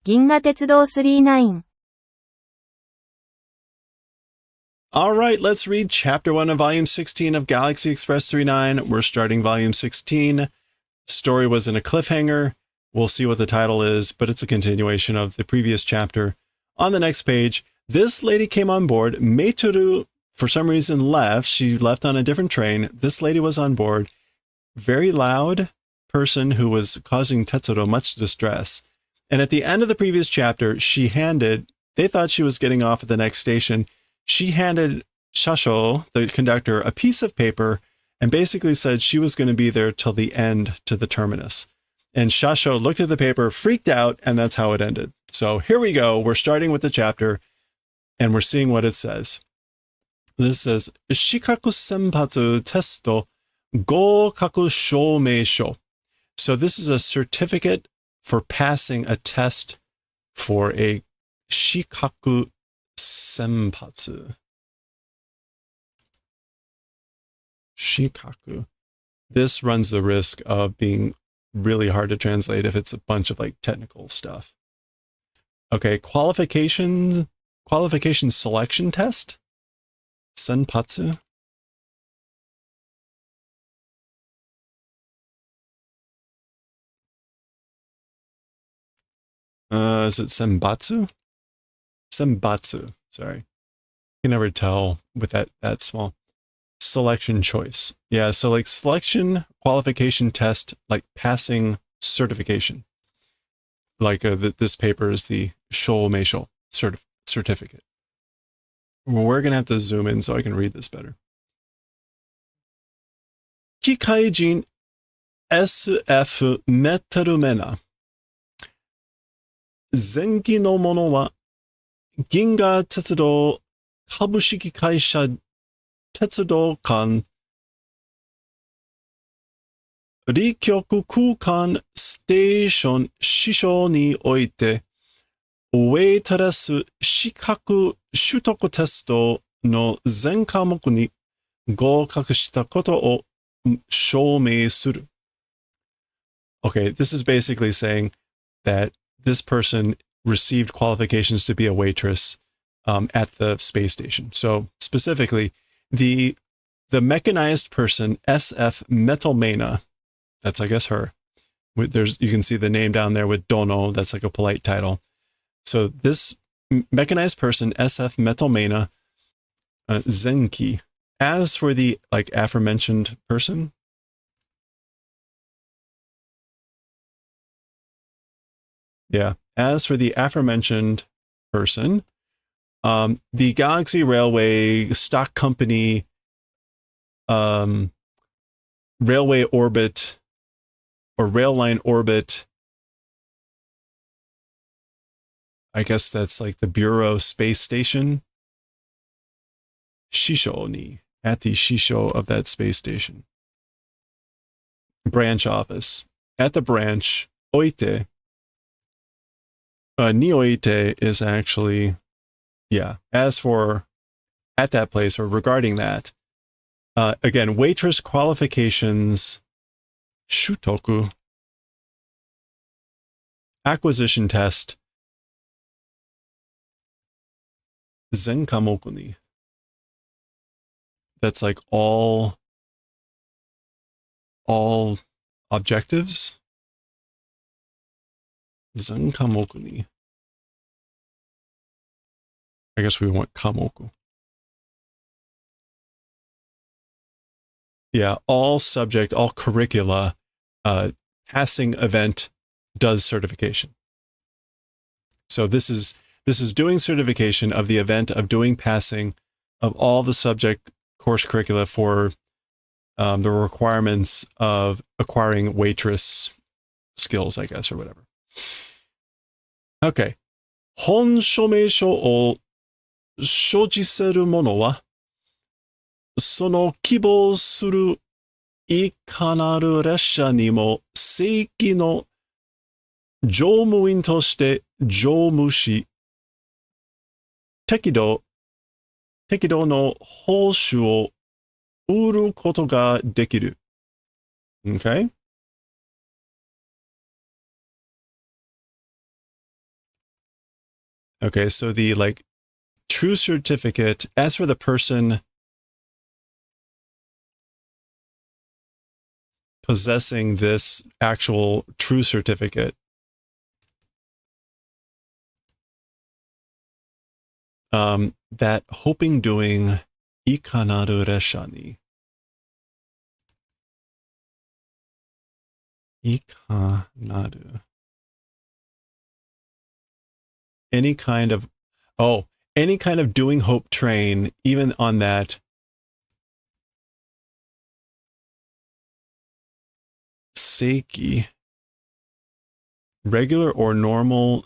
銀河鉄道39 All right, let's read Chapter 1 of Volume 16 of Galaxy Express 39. We're starting Volume 16. Story was in a cliffhanger. We'll see what the title is, but it's a continuation of the previous chapter. On the next page, this lady came on board. Meitoru, for some reason, left. She left on a different train. This lady was on board. Very loud person who was causing Tetsuro much distress. And at the end of the previous chapter, they thought she was getting off at the next station. She handed Shasho, the conductor, a piece of paper and basically said she was going to be there till the end to the terminus. And Shasho looked at the paper, freaked out, and that's how it ended. So here we go. We're starting with the chapter, and we're seeing what it says. This says, Shikaku Senpatsu Testo Goukaku Shoumeisho. So this is a certificate for passing a test for a Shikaku Senpatsu. Shikaku. This runs the risk of being really hard to translate if it's a bunch of like technical stuff. Okay, qualification selection test? Senpatsu? Is it senbatsu? Senbatsu, sorry. You can never tell with that small. Selection choice. Yeah, so like selection, qualification test, like passing certification. Like this paper is the Shoumeisho certificate. We're going to have to zoom in so I can read this better. Kikaijin SF Metalumena. Zenki no mono wa Ginga Tetsudo Kabushiki Kaisha Tetsudo kan Rikyoku Kukan Station Shisho ni oite Weightless Shikaku Shutoku Testo no zen kamoku ni goukaku shita koto o shoumei suru. Okay, this is basically saying that this person received qualifications to be a waitress at the space station. So specifically, the mechanized person, SF Metalmena, that's I guess her. You can see the name down there with Dono, that's like a polite title. So this mechanized person, SF Metalmena, Zenki. As for the like aforementioned person, yeah, as for the aforementioned person, the Galaxy Railway stock company, railway orbit or rail line orbit, I guess that's like the Bureau space station, Shisho ni, at the Shisho of that space station. Branch office. At the branch, oite. Ni oite is actually, yeah, as for at that place or regarding that, again, waitress qualifications, shutoku, acquisition test, zenkamoku ni. That's like all objectives. Zenkamoku ni. I guess we want kamoku. Yeah, all subject, all curricula, passing event does certification. So this is doing certification of the event of doing passing of all the subject course curricula for the requirements of acquiring waitress skills, I guess, or whatever. Okay. Hon shomeisho o shojiseru mono wa その希望するいかなる列車にも正規の乗務員として乗務し、適度の報酬を売ることができる。Okay? Okay, so the like true certificate, as for the person possessing this actual true certificate, that hoping doing ikanaru resha ni. Ikanaru. Any kind of, any kind of doing hope train, even on that seiki, regular or normal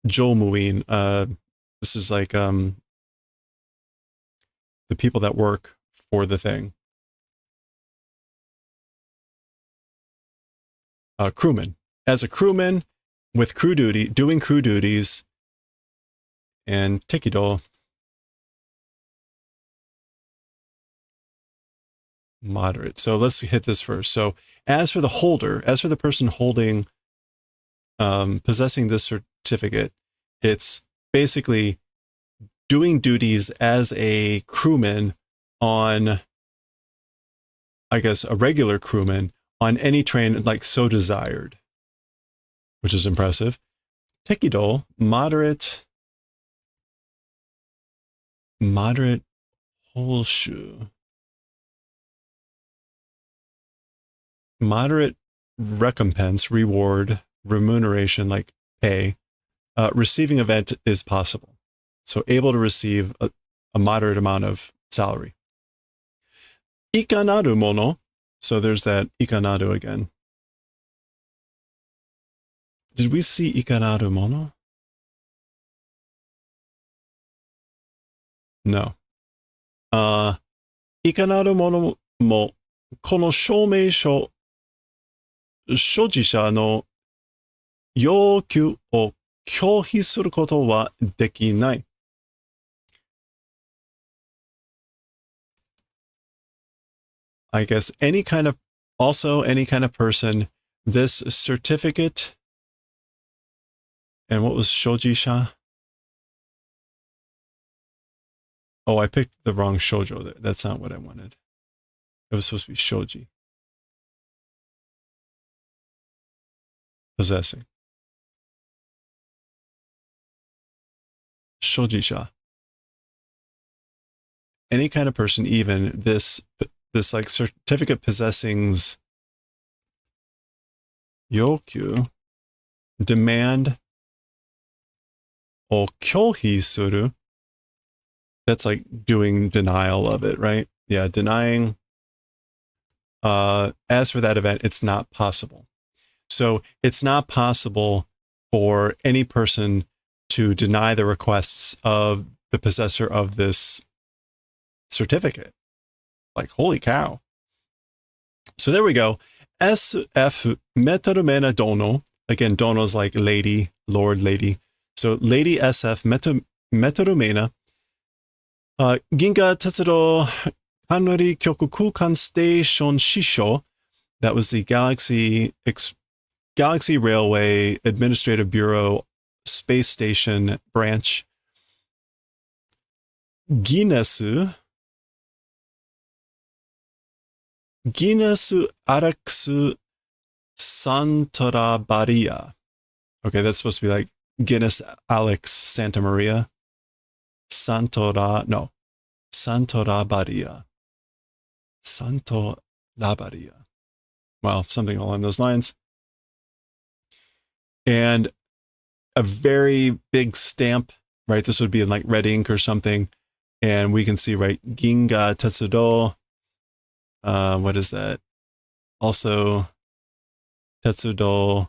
jomuin. This is like the people that work for the thing. Crewman. As a crewman with crew duty, doing crew duties, and tekido, moderate. So let's hit this first. So as for the holder, as for the person holding, possessing this certificate, it's basically doing duties as a crewman on, I guess, a regular crewman on any train like so desired, which is impressive. Tekido, moderate holshu. Moderate recompense, reward, remuneration, like pay, receiving event is possible. So able to receive a moderate amount of salary. Ikanaru mono. So there's that ikanaru again. Did we see ikanaru mono? No. Ikanaru mono mo kono shoumeisho shojisha no yokyū o kyōhi suru koto wa dekinai. I guess any kind of person, this certificate, and what was shojisha? Oh, I picked the wrong shoujo there. That's not what I wanted. It was supposed to be shoji. Possessing. Shojisha. Any kind of person, even this like certificate possessing's yokyū, demand, o kyohi suru. That's like doing denial of it, right? Yeah, denying. As for that event, it's not possible. So it's not possible for any person to deny the requests of the possessor of this certificate. Like, holy cow. So there we go. SF Metarumena Dono. Again, Dono is like lady, lord, lady. So Lady SF Metarumena. Ginga Tetsuro Kanori Kyoku Kukan Station Shisho. That was the Galaxy Railway Administrative Bureau Space Station branch. Ginesu Araxu Santa Maria. Okay, that's supposed to be like Guinness Alex Santa Maria. Santora Baria. Santo Labaria. Well, something along those lines. And a very big stamp, right? This would be in like red ink or something. And we can see, right, Ginga Tetsudo. What is that? Also, Tetsudo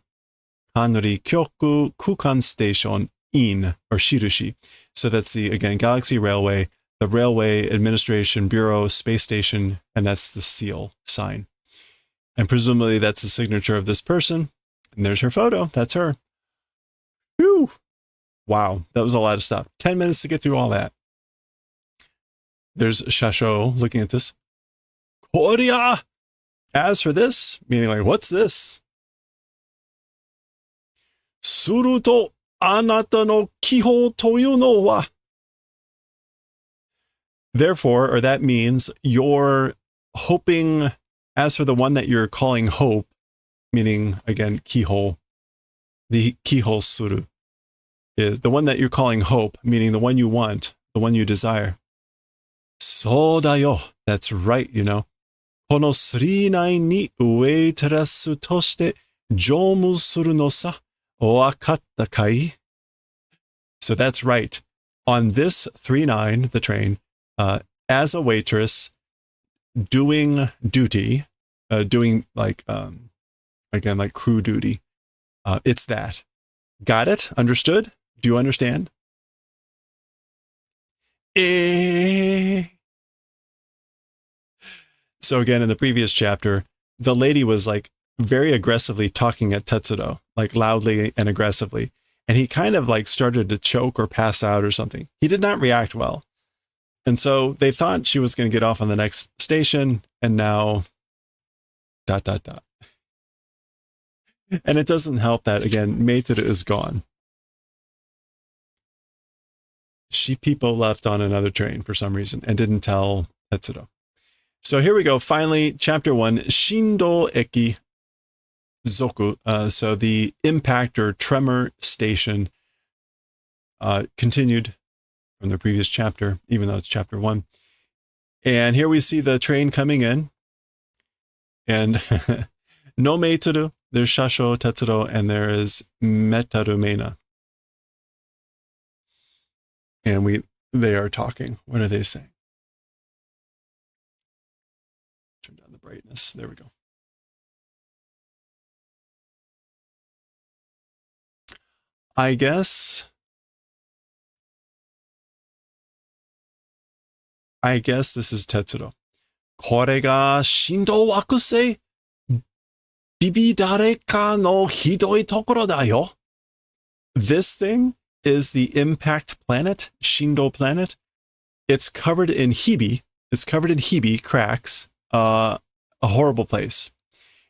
Kanri Kyoku Kukan Station In, or Shirushi. So that's the, again, Galaxy Railway, the Railway Administration Bureau Space Station, and that's the seal sign. And presumably that's the signature of this person. And there's her photo. That's her. Whew. Wow, that was a lot of stuff. 10 minutes to get through all that. There's Shasho looking at this. Korea! As for this, meaning like, what's this? すると、あなたの希望というのは Therefore, or that means, you're hoping, as for the one that you're calling hope, meaning, again, kihou, the kihou suru, is the one that you're calling hope, meaning the one you want, the one you desire. So da yo. That's right, you know. この39にウェイトレスとして乗務するのさ。わかったかい? So that's right. On this 39, the train, as a waitress, doing duty, doing like, again, like crew duty. It's that. Got it? Understood? Do you understand? So again, in the previous chapter, the lady was like very aggressively talking at Tetsudo, like loudly and aggressively. And he kind of like started to choke or pass out or something. He did not react well. And so they thought she was going to get off on the next station, and now ... And it doesn't help that, again, Meitere is gone. People left on another train for some reason and didn't tell Tetsudo. So here we go. Finally, chapter 1, Shindo Eki Zoku. So the impact or tremor station continued from the previous chapter, even though it's chapter 1. And here we see the train coming in. And no Meitere, there's Shasho Tetsudo, and there is Metaru Meina. And they are talking. What are they saying? Turn down the brightness. There we go. I guess this is Tetsudo. これが振動惑星ビビ誰かのひどいところだよ. This thing is the impact planet, Shindo planet. It's covered in hibi. It's covered in hibi, cracks. A horrible place.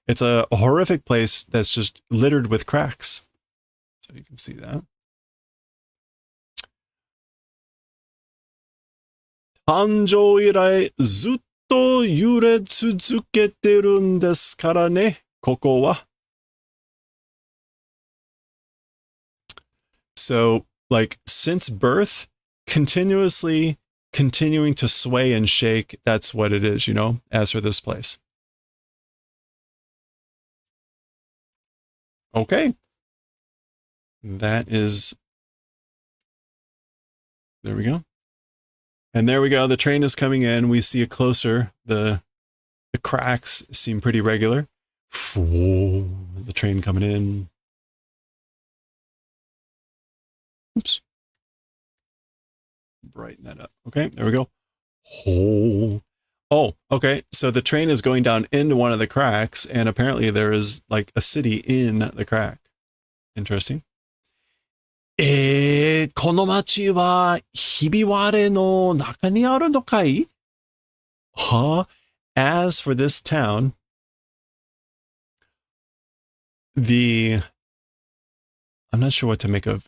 It's a horrific place that's just littered with cracks. So you can see that. 誕生以来ずっと揺れ続けてるんですからね、ここは。So, like, since birth, continuously continuing to sway and shake, that's what it is, you know, as for this place. Okay. That is... There we go. And there we go. The train is coming in. We see it closer. The cracks seem pretty regular. The train coming in. Oops. Brighten that up. Okay, there we go. Oh, okay. So the train is going down into one of the cracks, and apparently there is like a city in the crack. Interesting. この町はひび割れの中にあるのかい? Huh? As for this town, I'm not sure what to make of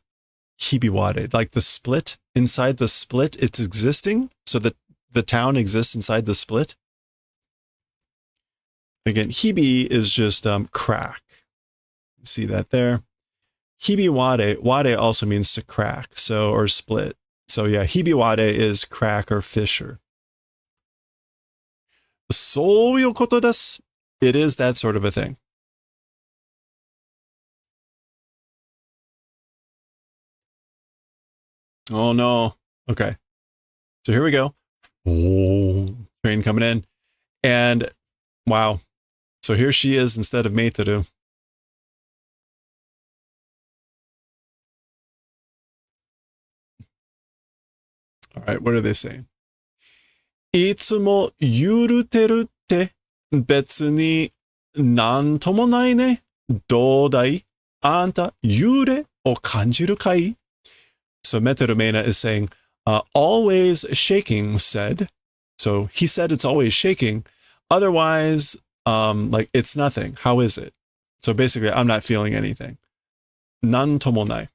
Hibiware, like the split. Inside the split, it's existing. So the town exists inside the split. Again, Hibi is just crack. See that there? Hibiware, wade also means to crack, so, or split. So yeah, Hibiware is crack or fissure. そういうことです. It is that sort of a thing. Oh no. Okay. So here we go. Oh, train coming in. And wow. So here she is instead of Meitere. All right, what are they saying? いつも揺れてるって別になんともないね。どうだい? あんた揺れを感じるかい? So Metaru Meina is saying, always shaking said. So he said it's always shaking. Otherwise, like it's nothing. How is it? So basically, I'm not feeling anything. nan tomonai.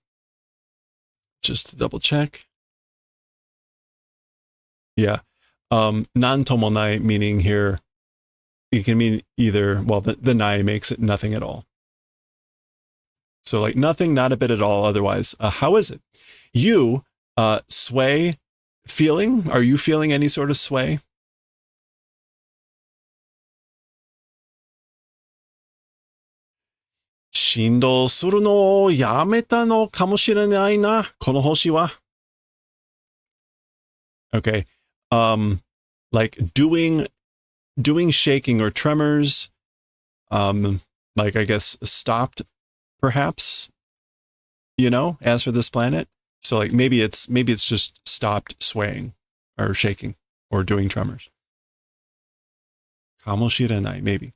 Just to double check. Yeah. Nan tomonai meaning here, it can mean either, well, the nai makes it nothing at all. So like nothing, not a bit at all. Otherwise, how is it? You, sway, feeling? Are you feeling any sort of sway? Shindo suru no yameta no kamoshirenai na, kono hoshi wa. Okay. Like doing shaking or tremors, like I guess stopped, perhaps, as for this planet. So like maybe it's just stopped swaying or shaking or doing tremors. Kamoshirenai, maybe.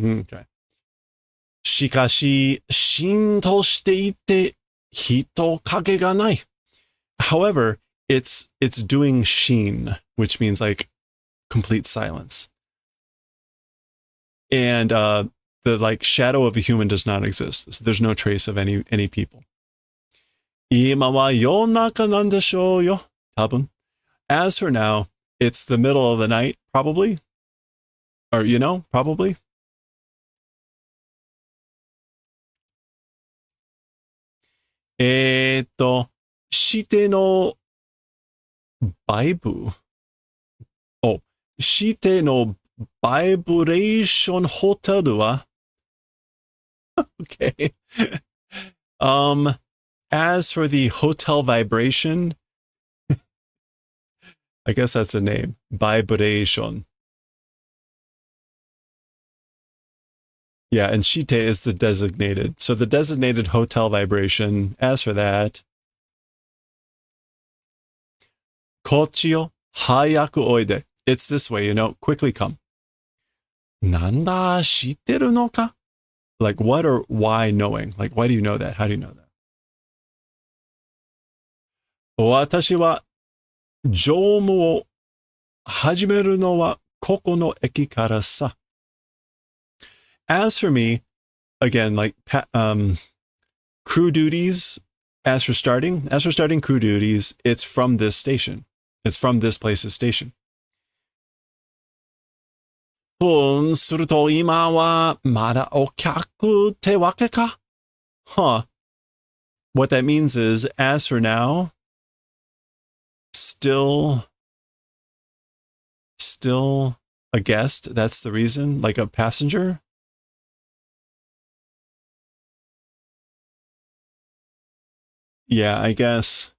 Okay. Shikashi shinto shite ite hito kage ga nai. However, it's doing shin, which means like complete silence. And the like shadow of a human does not exist. So there's no trace of any people. Ima wa yonaka nan deshou yo, tabun. As for now, it's the middle of the night, probably. Or, probably. Shite no baibu. Oh, shite no vibration hotel wa. Okay. As for the hotel vibration, I guess that's the name. Vibration. Yeah, and shite is the designated. So the designated hotel vibration, as for that, kochi yo hayaku oide. It's this way, quickly come. Nanda shiteru no ka? Like what or why knowing? Like why do you know that? How do you know that? Watashi wa joumu wo hajimeru no wa koko no eki kara sa. As for me, again, like crew duties, as for starting crew duties, it's from this station. It's from this place's station. Suruto ima wa mada okyaku te wake ka? Huh. What that means is, as for now, still a guest. That's the reason, like a passenger. Yeah, I guess.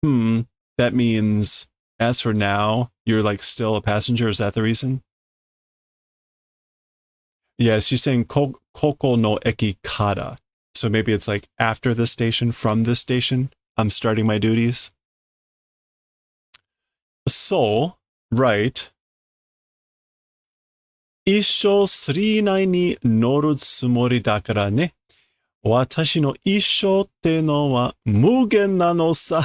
That means, as for now, you're like still a passenger. Is that the reason? Yeah, she's saying koko no eki kara. So maybe it's like after this station, from this station, I'm starting my duties. So, right. Issho 39に乗るつもりだからね。私の一生ってのは無限なのさ。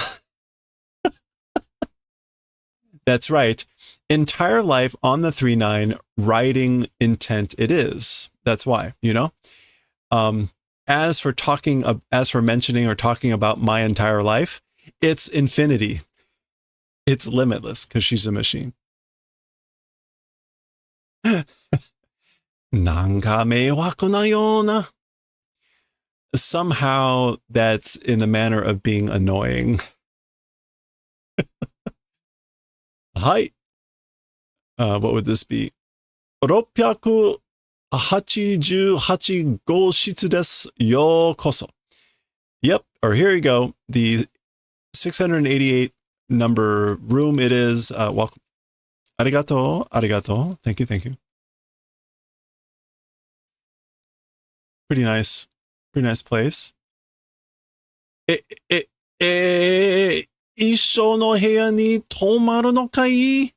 That's right. Entire life on the 39, writing intent it is. That's why, As for mentioning or talking about my entire life, it's infinity. It's limitless because she's a machine. なんか迷惑なような. Somehow that's in the manner of being annoying. はい。What would this be? 688号室です。ようこそ. Yep, or here you go. The 688 number room it is. Welcome. Arigato, arigato. Thank you, thank you. Pretty nice. Pretty nice place. 一緒の部屋に泊まるのかい?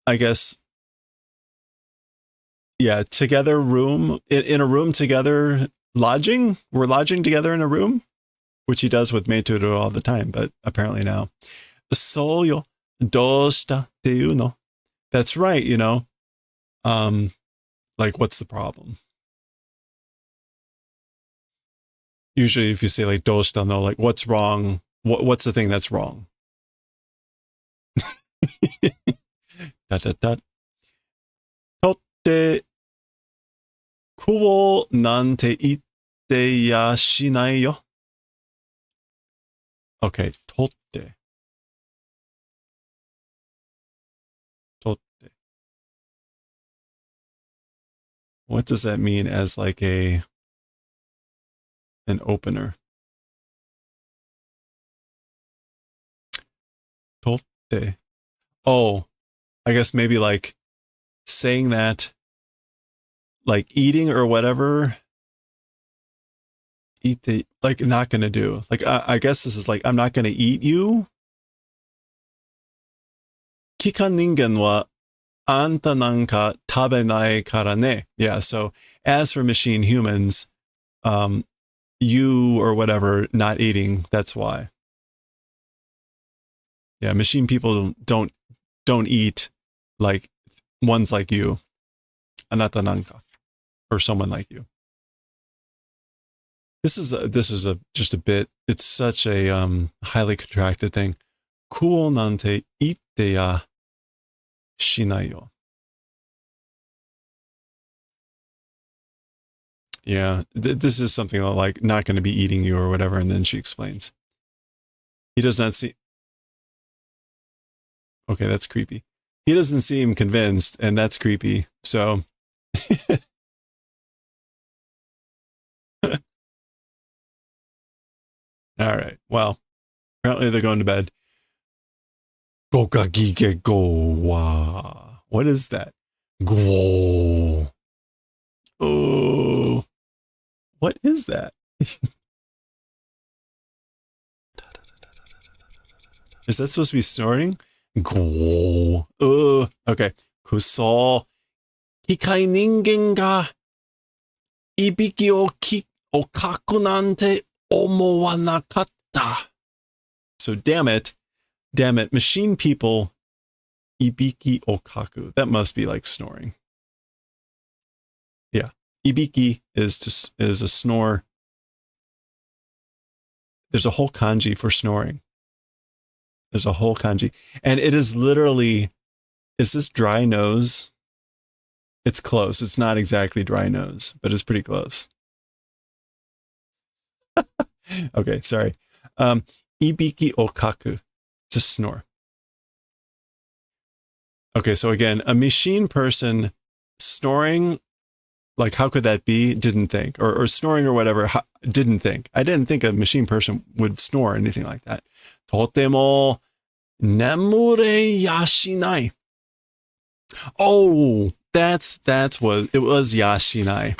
I guess, yeah, together room, in a room together, lodging? We're lodging together in a room? Which he does with Meituro all the time, but apparently now. そうよ、どうしたっていうの? That's right, you know. Like, what's the problem? Usually if you say like doshita no, like what's wrong? What's the thing that's wrong? da, da, da. Totte kuo nante itte ya shinai yo. Okay, totte. Totte. What does that mean as like an opener? Totte. Oh, I guess maybe like saying that, like eating or whatever. Eat like not gonna do. Like I guess this is like I'm not gonna eat you. Kikan ningen wa anta nanka tabenai kara ne. Yeah, so as for machine humans, you or whatever not eating, that's why. Yeah, machine people don't eat like ones like you. Anata nanka. Or someone like you. This is just a bit. It's such a highly contracted thing. Kuo nante itte ya shinai yo. Yeah, this is something like not going to be eating you or whatever, and then she explains. He does not see. Okay, that's creepy. He doesn't seem convinced, and that's creepy. So. All right. Well, apparently they're going to bed. Gokagige go wa. What is that? Go. Oh. What is that? Is that supposed to be snoring? Go. Okay. Kuso. Kikai ningen ga ibiki o kaku nante omowanakatta. So damn it, machine people, ibiki okaku. That must be like snoring. Yeah, ibiki is a snore. There's a whole kanji for snoring. There's a whole kanji, and it is literally. Is this dry nose? It's close. It's not exactly dry nose, but it's pretty close. Okay, sorry. Ibiki okaku, to snore. Okay, so again, a machine person snoring, like how could that be? Didn't think. Or snoring or whatever, didn't think. I didn't think a machine person would snore or anything like that. Totemo nemure yashinai. Oh, that's what it was, yashinai.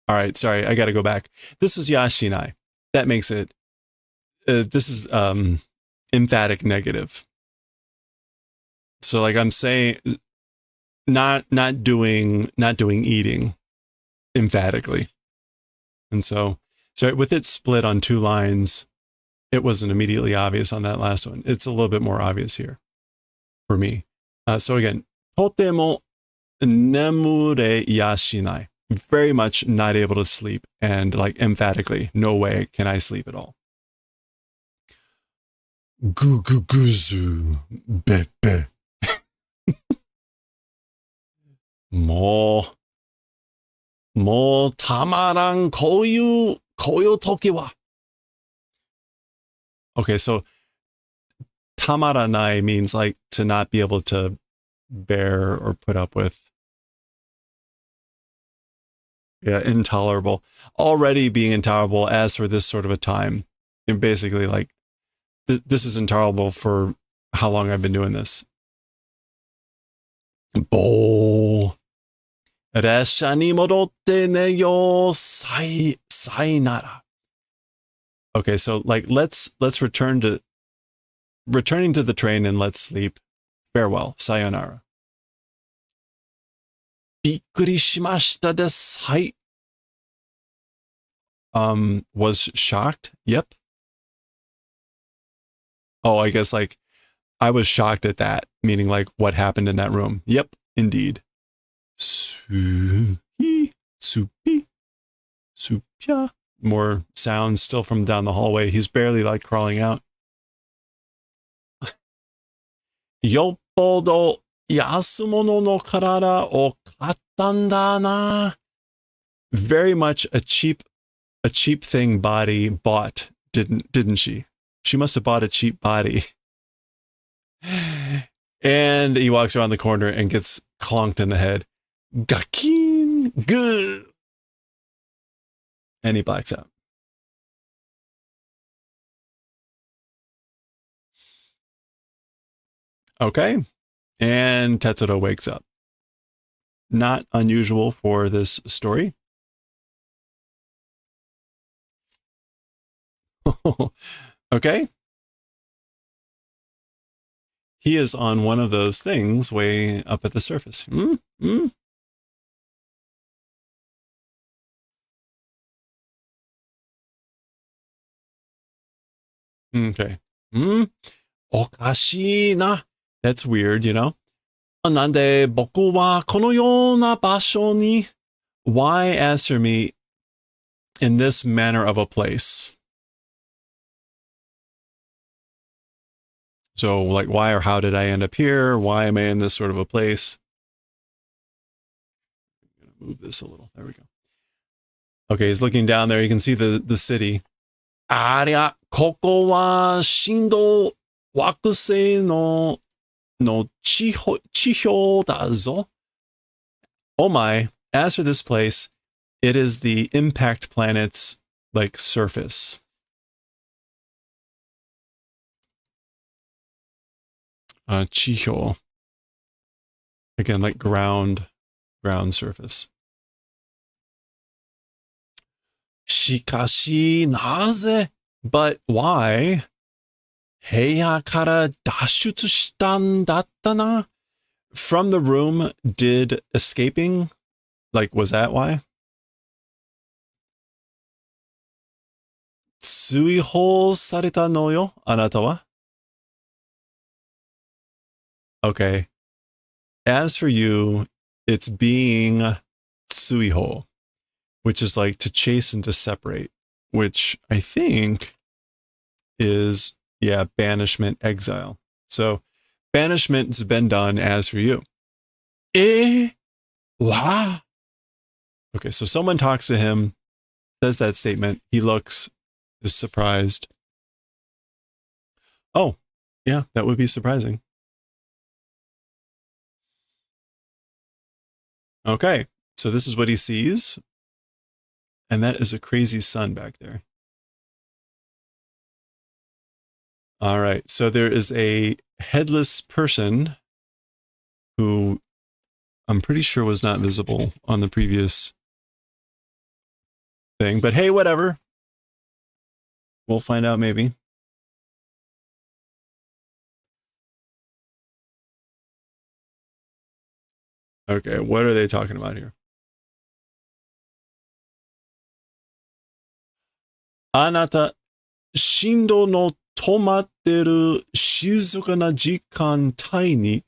All right, sorry, I got to go back. This was yashinai. That makes it. This is emphatic negative. So like I'm saying, not doing eating emphatically, and so with it split on two lines, it wasn't immediately obvious on that last one. It's a little bit more obvious here for me. So again, totemo nemure yashinai. Very much not able to sleep, and like emphatically, no way can I sleep at all. Guguguzu bepe. Mo tamaran koyu toki wa. Okay, so tamaranai means like to not be able to bear or put up with. Yeah, intolerable. Already being intolerable as for this sort of a time. And basically like this is intolerable for how long I've been doing this. Bo. Resha ni modotte ne yo sayonara. Okay, so like let's returning to the train and let's sleep. Farewell. Sayonara. Bikkuri shimashita desu. Hai. Was shocked? Yep. Oh, I guess like I was shocked at that. meaning like what happened in that room. Yep, indeed. Suhi, supi, supya. More sounds still from down the hallway. He's barely like crawling out. Yoppodo yasumono no karada o katta na. Very much a cheap thing body bought, didn't she? She must have bought a cheap body. And he walks around the corner and gets clonked in the head. Gakin, good. And he blacks out. Okay. And Tetsuro wakes up. Not unusual for this story. Okay. He is on one of those things way up at the surface. Okay. Okashi na. That's weird, you know? Nande boku wa kono yona basho ni? Why answer me in this manner of a place? So, like, why or how did I end up here? Why am I in this sort of a place? I'm going to move this a little. There we go. Okay, he's looking down there. You can see the city. Aria, koko wa shindo wakusei no chihyo da zo. Oh my, as for this place, it is the impact planet's, like, surface. Chihyo. Again, like ground surface. Shikashi naze? But why? Heiya kara dashutsu shitan datta na? From the room, did escaping? Like, was that why? Tsuihou sareta no yo, anata wa? Okay. As for you, it's being tsuihou, which is like to chase and to separate, which I think is, yeah, banishment, exile. So banishment's been done as for you. Wow. Okay, so someone talks to him, says that statement. He is surprised. Oh, yeah, that would be surprising. Okay, so this is what he sees. And that is a crazy sun back there. All right, so there is a headless person who I'm pretty sure was not visible on the previous thing. But hey, whatever. We'll find out maybe. Okay, what are they talking about here? Anata, shindo no tomatteru shizuka na jikan tai ni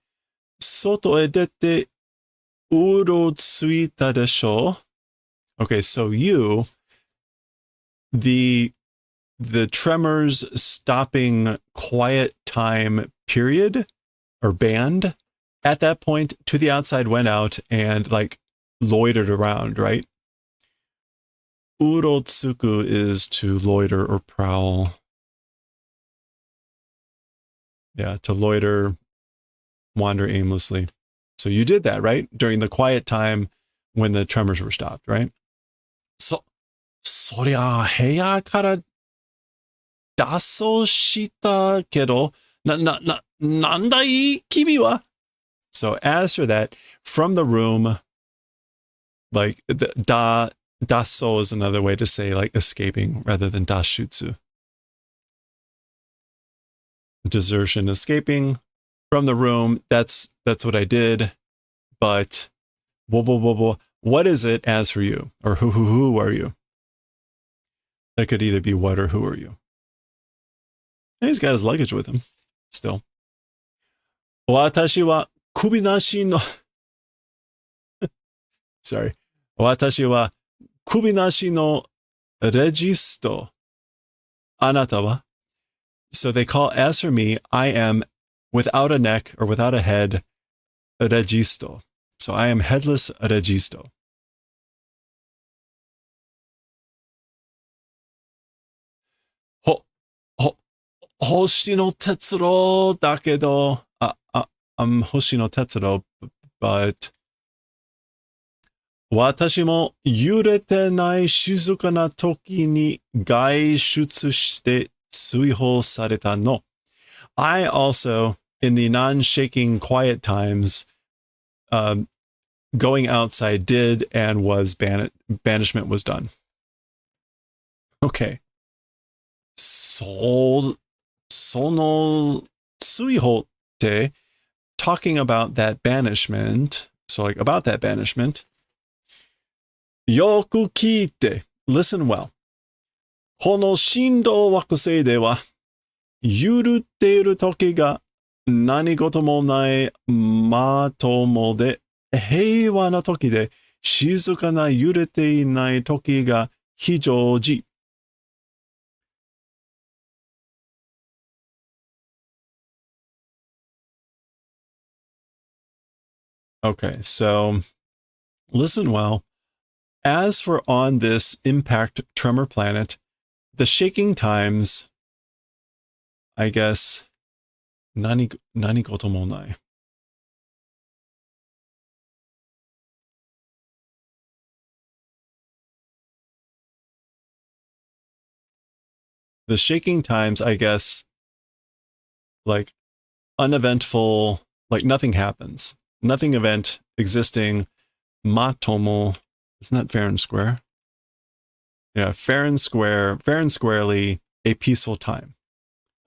soto e dete uro tsuita desho. Okay, so you, the tremors stopping quiet time period or band at that point to the outside went out and like loitered around, right? Urotsuku is to loiter or prowl. Yeah, to loiter, wander aimlessly. So you did that, right? During the quiet time when the tremors were stopped, right? So, soria heya kara daso shita kedo, nandai kimi wa? So as for that, from the room, like daso is another way to say like escaping rather than dashutsu. Desertion, escaping from the room. That's what I did. But what is it as for you? Or who are you? That could either be what or who are you? And he's got his luggage with him still. Watashi wa kubinashi no... Sorry. Watashi wa kubinashi no registo. Anata wa? So they call, as for me, I am without a neck or without a head, registo. So I am headless registo. Hoshino Tetsuro dakedo. I'm Hoshino Tetsuro, but 私も揺れてない静かな時に外出して追放されたの。I also, in the non-shaking quiet times, going outside did and was banishment was done. Okay. その追放って talking about that banishment, so like about that banishment, よく聞いて listen well. この振動惑星では揺れている時が何事もないまともで平和な時で静かな揺れていない時が非常時。Okay, so listen well. As for on this impact tremor planet, the shaking times, I guess, 何事もない。The shaking times, I guess, like uneventful, like nothing happens. Nothing event existing. Matomo, isn't that fair and square? Yeah, fair and squarely, a peaceful time.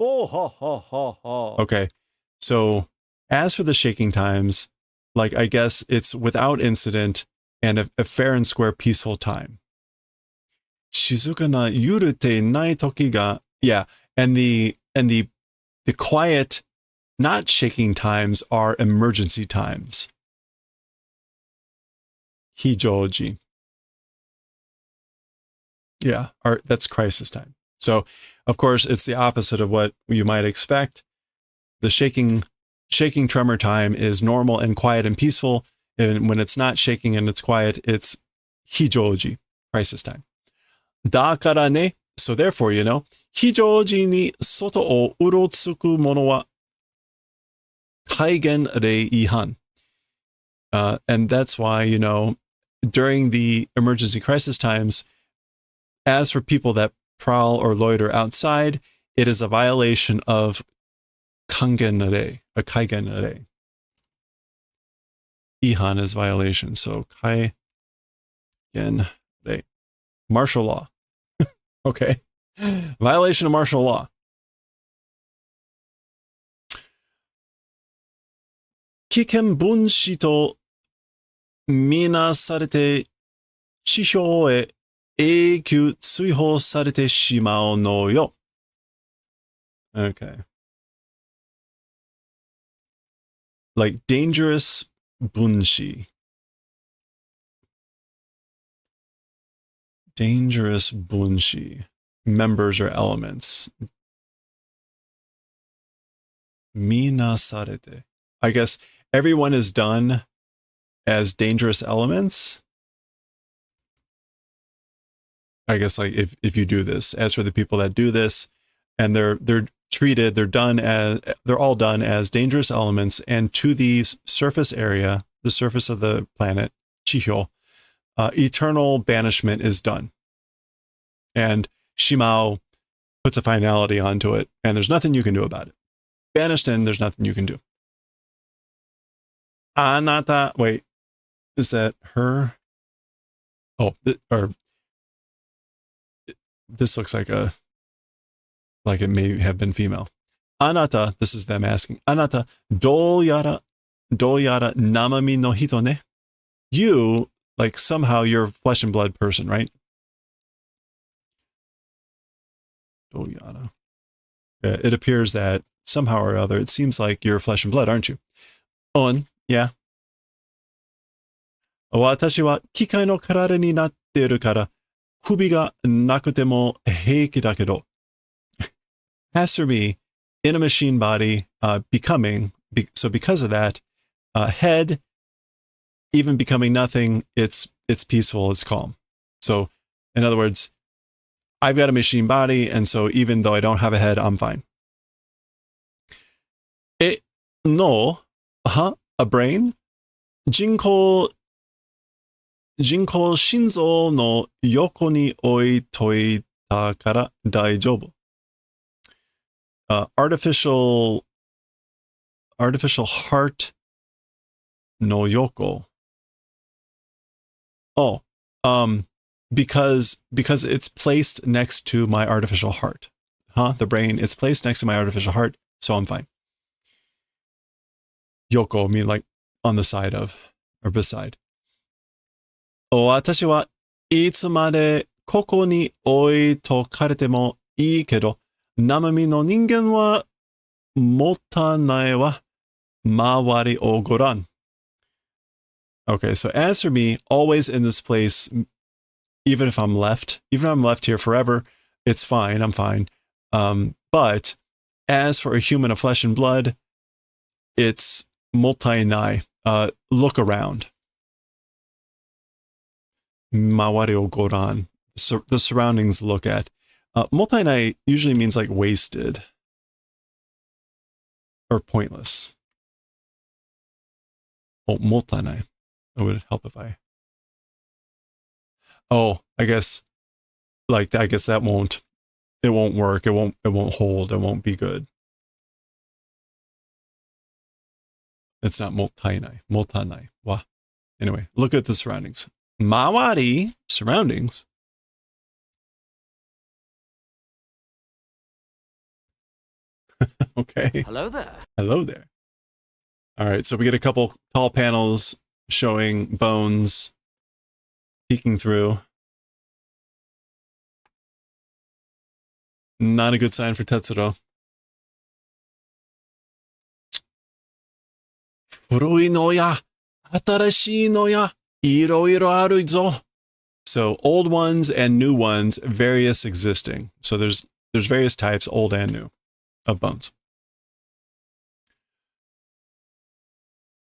Okay, so as for the shaking times, like I guess it's without incident and a fair and square peaceful time. Shizuka na yurete nai toki ga, yeah, and the quiet, not shaking times are emergency times. Hijoji. Yeah, that's crisis time. So, of course, it's the opposite of what you might expect. The shaking tremor time is normal and quiet and peaceful. And when it's not shaking and it's quiet, it's hijoji, crisis time. Dakara ne, so therefore, you know, hijoji ni soto o urotsuku mono wa kaigen rei ihan. And that's why, you know, during the emergency crisis times, as for people that prowl or loiter outside, it is a violation of kangen rei, a kaigen rei. Ihan is violation, so kaigen rei. Martial law. Okay. Violation of martial law. Kiken bunshi to minasarete chihyo e eikyū tsuihō sarete shimau no yo. Okay. Like dangerous bunshi. Dangerous bunshi. Members or elements. Minasarete. I guess everyone is done as dangerous elements. I guess like if you do this, as for the people that do this, and they're treated, they're all done as dangerous elements, and to the surface area, the surface of the planet, Chihyo, eternal banishment is done. And Shimao puts a finality onto it, and there's nothing you can do about it. Banished, and there's nothing you can do. Anata, wait, is that her? Oh, or this looks like it may have been female. Anata, this is them asking. Anata, do yara namami no hito ne? You, like somehow you're a flesh and blood person, right? Do yara. It appears that somehow or other, it seems like you're flesh and blood, aren't you? On, yeah. 私は機械の体になっているから、首がなくても平気だけど。As for me, in a machine body, so because of that, head, even becoming nothing, it's peaceful, it's calm. So, in other words, I've got a machine body, and so even though I don't have a head, I'm fine. No, a brain? 人工心臓の横に置いといたから大丈夫。Artificial heart no yoko. Oh, because it's placed next to my artificial heart. The brain, it's placed next to my artificial heart, so I'm fine. Yoko mean like on the side of, or beside. 私はいつまでここに置いとかれてもいいけど、生身の人間はもたないわ。周りをごらん。Okay, so as for me, always in this place, even if I'm left here forever, it's fine, I'm fine. But as for a human of flesh and blood, it's motainai. Look around. Mawari o goran. The surroundings look at. Motainai usually means like wasted or pointless. Oh, motainai. It would help if I. Oh, I guess that won't work. It won't hold. It won't be good. It's not motanai. Wow. Anyway, look at the surroundings. Mawari, surroundings. Okay. Hello there. Hello there. All right, so we get a couple tall panels showing bones peeking through. Not a good sign for Tetsuro. Furui no ya, atarashii no ya, iroiro aru zo. So old ones and new ones, various existing. So there's various types, old and new, of bones.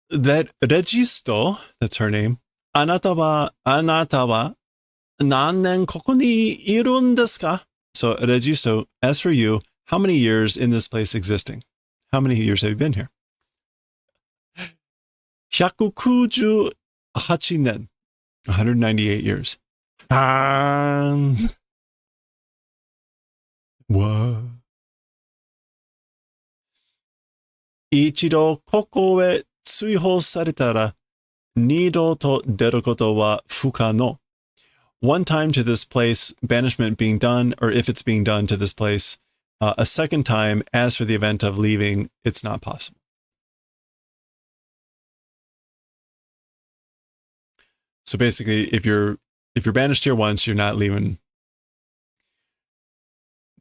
That Registo, that's her name. Anata wa nannen koko ni irun desu ka? So Registo, as for you, how many years in this place existing? How many years have you been here? 198 nen. 198 years. What? 一度ここへ追放されたら二度と出ることは不可能. One time to this place, banishment being done, or if it's being done to this place, a second time, as for the event of leaving, it's not possible. So basically, if you're banished here once, you're not leaving.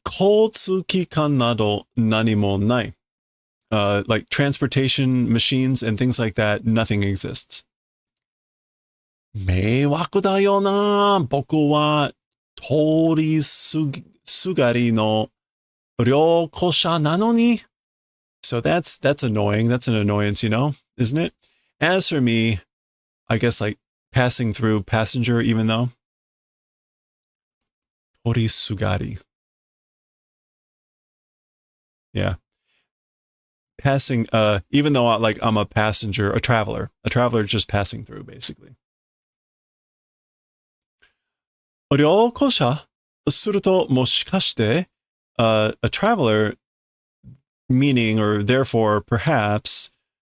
交通機関など何もない. Like transportation machines and things like that, nothing exists. 迷惑だよな。僕は通りすがりの旅行者なのに. So that's annoying. That's an annoyance, isn't it? As for me, I guess like passing through passenger, even though. 通りすがり. Yeah. Passing, even though I'm a passenger, a traveler just passing through, basically. 旅行者するともしかして a traveler, meaning or therefore perhaps,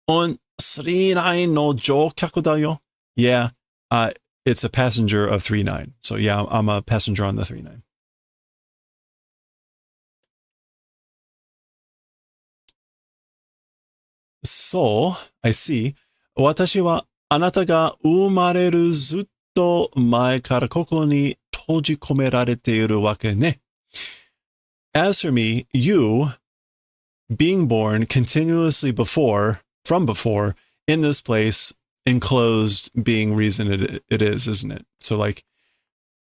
39の乗客だよ. Yeah, it's a passenger of 39. So yeah, I'm a passenger on the 39. So, I see. 私はあなたが生まれるずっと前からここに閉じ込められているわけね. As for me, you, being born continuously from before, in this place, enclosed being reason it is, isn't it? So like,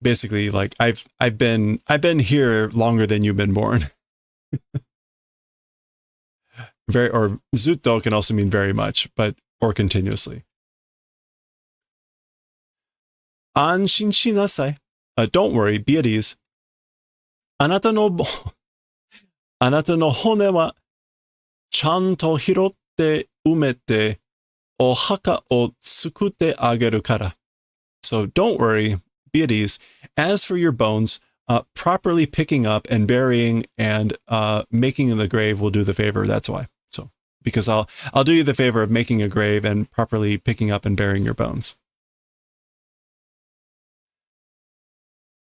basically, like I've been here longer than you've been born. Or zutto can also mean very much, or continuously. Anshin shinasai. Don't worry, be at ease. あなたの骨はちゃんと拾って埋めてお墓を作ってあげるから。So don't worry, be at ease. As for your bones, properly picking up and burying and making the grave will do the favor. That's why. So because I'll do you the favor of making a grave and properly picking up and burying your bones.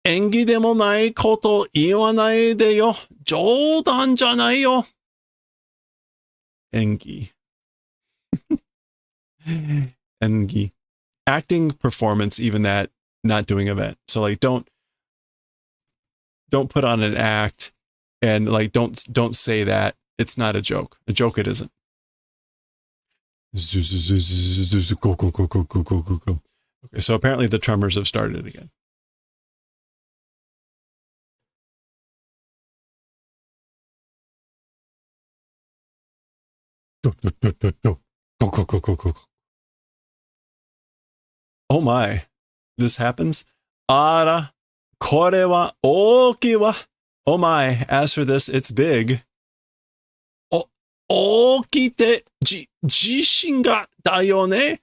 縁起でもないこと言わないでよ。冗談じゃないよ。縁起。縁起. Acting, performance, even that, not doing event. So like don't put on an act and like don't say that. It's not a joke. A joke it isn't. Go, go, go, go, go, go, go, go. Okay, so apparently the tremors have started again. Go, go, go, go, go, go, go, go, go. Oh my, this happens? Ara, kore wa ookii wa. Oh my, as for this, it's big. Ookii te jishin ga da yo ne?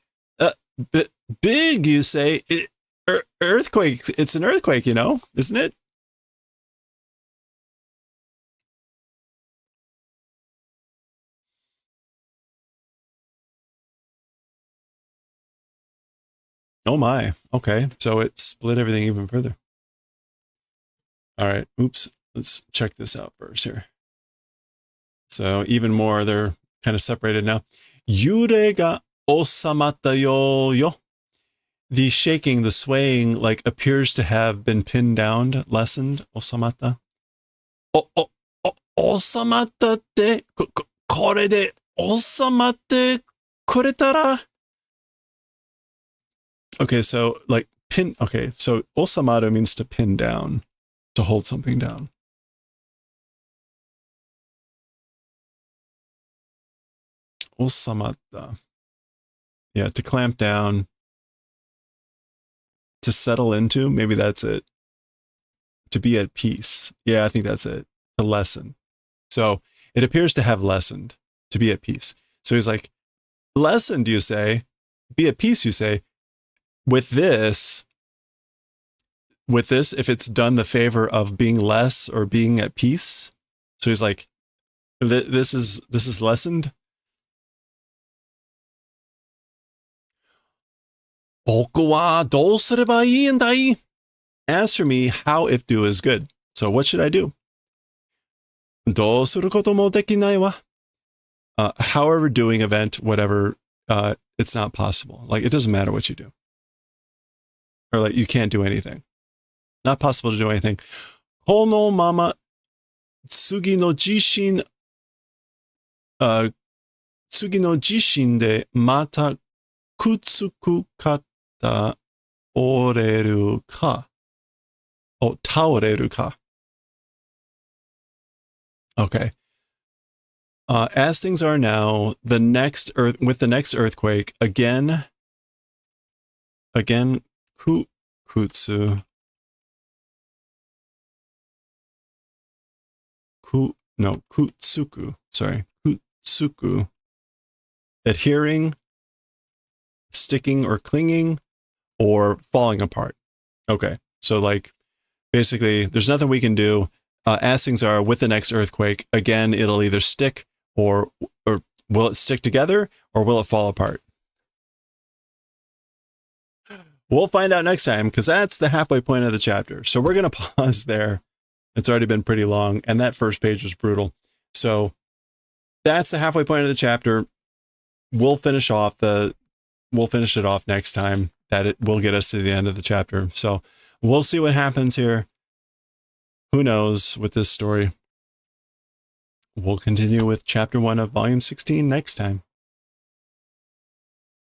Big, you say. Earthquake, it's an earthquake, you know, isn't it? Oh my, okay, so it split everything even further. All right, oops, let's check this out first here. So even more, they're kind of separated now. Yure ga osamatta yo. The shaking, the swaying, like appears to have been pinned down, lessened. Osamatta. Osamatta te kore de osamatte kuretara. Okay, so like pin. Okay, so osamata means to pin down, to hold something down. Osamata. Yeah, to clamp down, to settle into. Maybe that's it. To be at peace. Yeah, I think that's it. To lessen. So it appears to have lessened, to be at peace. So he's like, lessened, you say, be at peace, you say. With this, if it's done the favor of being less or being at peace. So he's like, this is lessened. Boku wa dou sureba ii en dai? As for me, how if do is good. So what should I do? Dou suru koto mo dekinai wa? However doing event, whatever, it's not possible. Like, it doesn't matter what you do. Or like, you can't do anything. Not possible to do anything. Kono mama tsugi no jishin de mata kutsuku kata oreru ka. Oh, taoreru ka. Okay. As things are now, with the next earthquake, again, kutsu. Kutsuku. Sorry, kutsuku. Adhering, sticking or clinging, or falling apart. Okay, so like, basically, there's nothing we can do. As things are with the next earthquake, again, it'll either stick or will it stick together or will it fall apart? We'll find out next time, because that's the halfway point of the chapter. So we're going to pause there. It's already been pretty long, and that first page was brutal. So that's the halfway point of the chapter. We'll finish it off next time. That it will get us to the end of the chapter. So we'll see what happens here. Who knows with this story? We'll continue with chapter 1 of volume 16 next time.